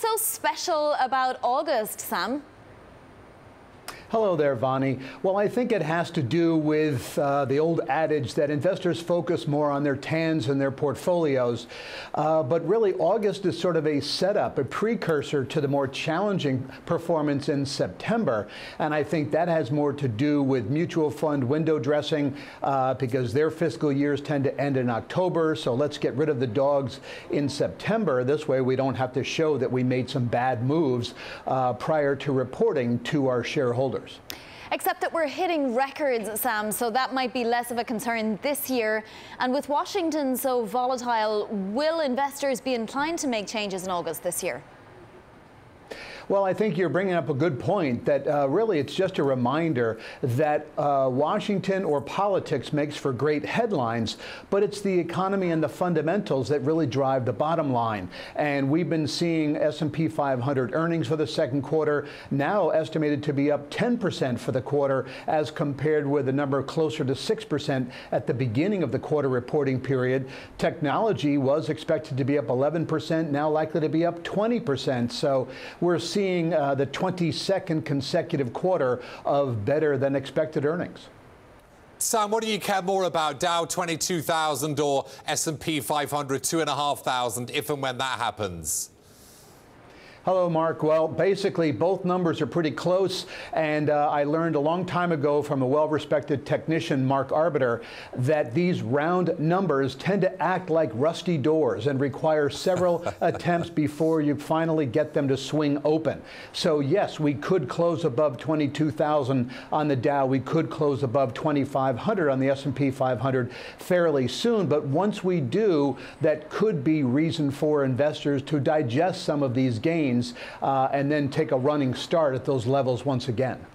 What's so special about August, Sam? Hello there, Vani. Well, I think it has to do with the old adage that investors focus more on their TANs and their portfolios. But really, August is sort of a setup, a precursor to the more challenging performance in September. And I think that has more to do with mutual fund window dressing because their fiscal years tend to end in October. So let's get rid of the dogs in September. This way, we don't have to show that we made some bad moves prior to reporting to our shareholders. Except that we're hitting records, Sam, so that might be less of a concern this year. And with Washington so volatile, will investors be inclined to make changes in August this year? Well, I think you're bringing up a good point that really it's just a reminder that Washington or politics makes for great headlines, but it's the economy and the fundamentals that really drive the bottom line. And we've been seeing S&P 500 earnings for the second quarter now estimated to be up 10% for the quarter as compared with a number closer to 6% at the beginning of the quarter reporting period. Technology was expected to be up 11%, now likely to be up 20%. So we're seeing the 22nd consecutive quarter of better than expected earnings. Sam, what do you care more about, Dow 22,000 or S&P 500 2,500 if and when that happens? Hello, Mark. Well, basically, both numbers are pretty close. And I learned a long time ago from a well-respected technician, Mark Arbiter, that these round numbers tend to act like rusty doors and require several attempts before you finally get them to swing open. So, yes, we could close above 22,000 on the Dow. We could close above 2,500 on the S&P 500 fairly soon. But once we do, that could be reason for investors to digest some of these gains and then take a running start at those levels once again.